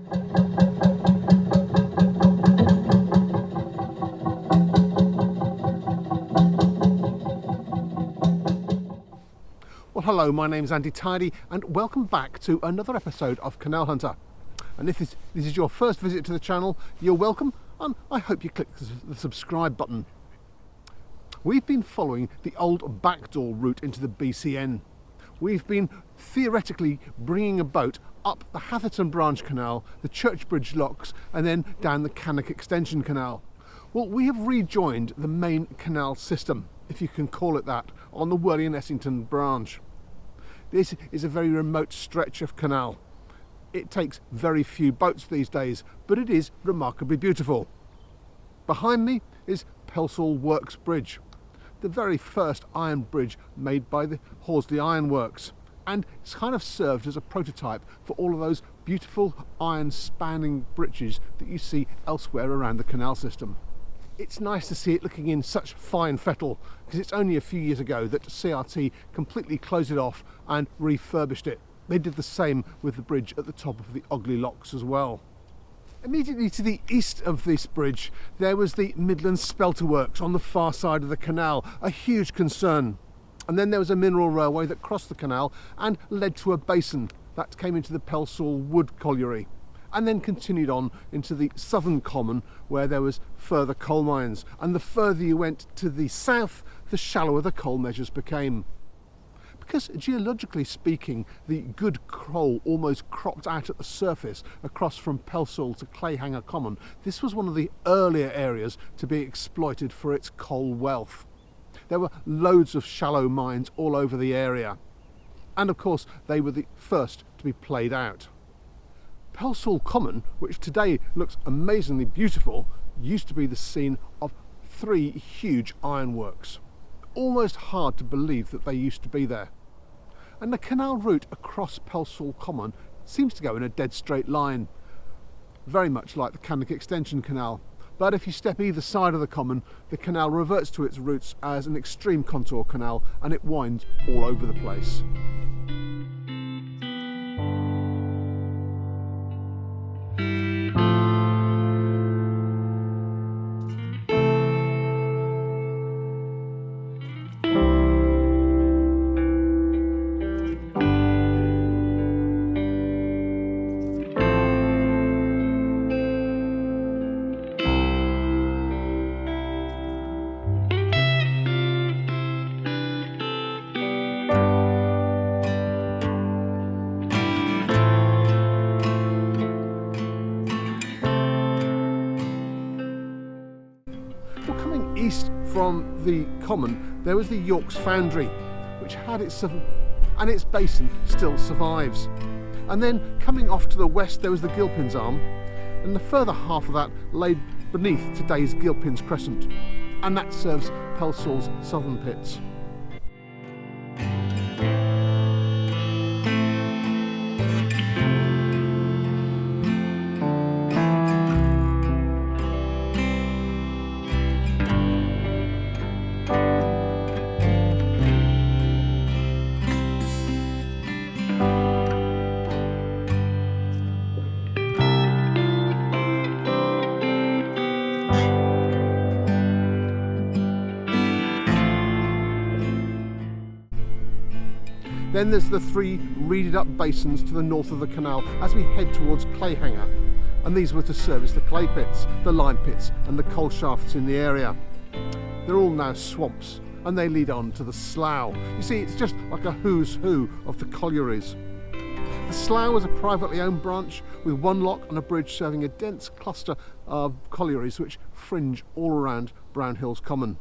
Well, hello, my name's Andy Tidy and welcome back to another episode of Canal Hunter. And if this is your first visit to the channel, you're welcome, and I hope you click the subscribe button. We've been following the old backdoor route into the BCN. We've been theoretically bringing a boat up the Hatherton Branch Canal, the Churchbridge Locks, and then down the Cannock Extension Canal. Well, we have rejoined the main canal system, if you can call it that, on the Wyrley and Essington Branch. This is a very remote stretch of canal. It takes very few boats these days, but it is remarkably beautiful. Behind me is Pelsall Works Bridge, the very first iron bridge made by the Horsley Ironworks, and it's kind of served as a prototype for all of those beautiful iron spanning bridges that you see elsewhere around the canal system. It's nice to see it looking in such fine fettle, because it's only a few years ago that CRT completely closed it off and refurbished it. They did the same with the bridge at the top of the Ogley Locks as well. Immediately to the east of this bridge there was the Midland Spelter Works on the far side of the canal, a huge concern. And then there was a mineral railway that crossed the canal and led to a basin that came into the Pelsall Wood Colliery, and then continued on into the Southern Common where there was further coal mines, and the further you went to the south the shallower the coal measures became. Because geologically speaking the good coal almost cropped out at the surface across from Pelsall to Clayhanger Common, this was one of the earlier areas to be exploited for its coal wealth. There were loads of shallow mines all over the area, and of course they were the first to be played out. Pelsall Common, which today looks amazingly beautiful, used to be the scene of 3 huge ironworks. Almost hard to believe that they used to be there. And the canal route across Pelsall Common seems to go in a dead straight line, very much like the Cannock Extension Canal. But if you step either side of the common, the canal reverts to its roots as an extreme contour canal, and it winds all over the place. East from the common there was the Yorks Foundry, which had its and its basin still survives. And then coming off to the west there was the Gilpin's Arm, and the further half of that lay beneath today's Gilpin's Crescent, and that serves Pelsall's southern pits. Then there's the 3 reeded up basins to the north of the canal as we head towards Clayhanger, and these were to service the clay pits, the lime pits and the coal shafts in the area. They're all now swamps, and they lead on to the Slough. You see, it's just like a who's who of the collieries. The Slough was a privately owned branch with 1 lock and a bridge serving a dense cluster of collieries which fringe all around Brownhills Common.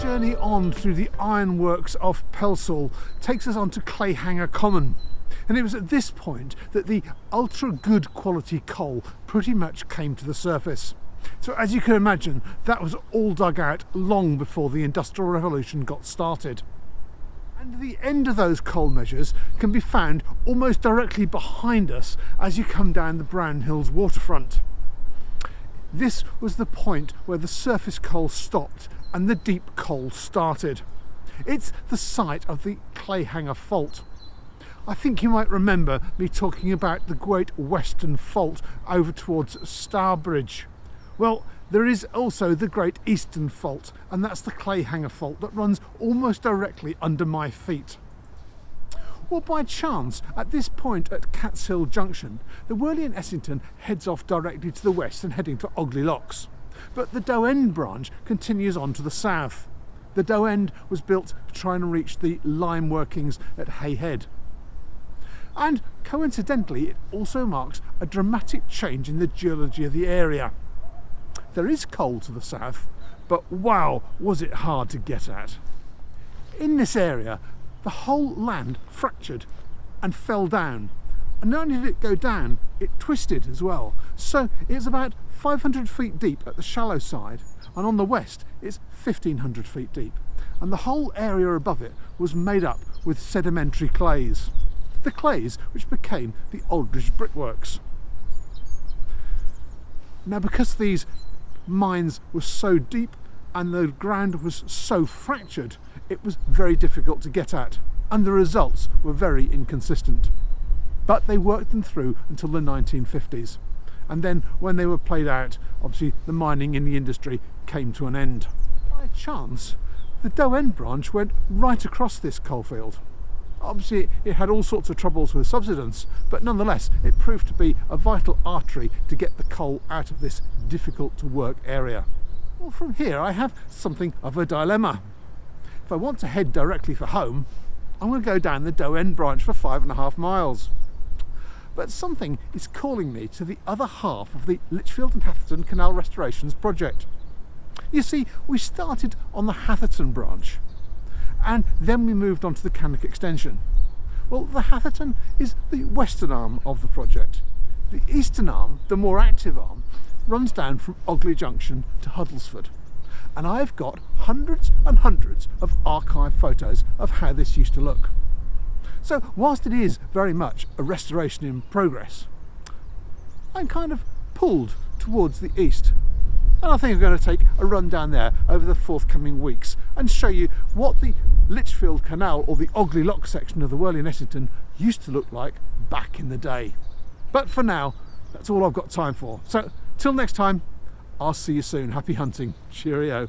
journey on through the ironworks of Pelsall takes us on to Clayhanger Common. And it was at this point that the ultra good quality coal pretty much came to the surface. So as you can imagine, that was all dug out long before the Industrial Revolution got started. And the end of those coal measures can be found almost directly behind us as you come down the Brownhills waterfront. This was the point where the surface coal stopped and the deep coal started. It's the site of the Clayhanger fault. I think you might remember me talking about the Great Western Fault over towards Stourbridge. Well, there is also the Great Eastern Fault, and that's the Clayhanger fault that runs almost directly under my feet. Well, by chance, at this point at Cat's Hill Junction, the Wyrley and Essington heads off directly to the west and heading to Ogley Locks. But the Doe End branch continues on to the south. The Doe End was built to try and reach the lime workings at Hay Head. And coincidentally, it also marks a dramatic change in the geology of the area. There is coal to the south, but wow, was it hard to get at. In this area, the whole land fractured and fell down. And not only did it go down, it twisted as well. So it's about 500 feet deep at the shallow side, and on the west it's 1500 feet deep. And the whole area above it was made up with sedimentary clays. The clays which became the Aldridge brickworks. Now, because these mines were so deep and the ground was so fractured, it was very difficult to get at, and the results were very inconsistent. But they worked them through until the 1950s, and then when they were played out, obviously the mining in the industry came to an end. By chance, the Doe End branch went right across this coalfield. Obviously it had all sorts of troubles with subsidence, but nonetheless it proved to be a vital artery to get the coal out of this difficult to work area. Well, from here I have something of a dilemma. If I want to head directly for home, I'm going to go down the Doe End branch for 5.5 miles. But something is calling me to the other half of the Lichfield and Hatherton Canal Restorations project. You see, we started on the Hatherton branch, and then we moved on to the Cannock extension. Well, the Hatherton is the western arm of the project. The eastern arm, the more active arm, runs down from Ogley Junction to Huddlesford. And I've got hundreds and hundreds of archive photos of how this used to look. So whilst it is very much a restoration in progress, I'm kind of pulled towards the east. And I think I'm going to take a run down there over the forthcoming weeks and show you what the Lichfield Canal, or the Ogley Lock section of the Wyrley and Essington, used to look like back in the day. But for now, that's all I've got time for. So till next time, I'll see you soon. Happy hunting. Cheerio.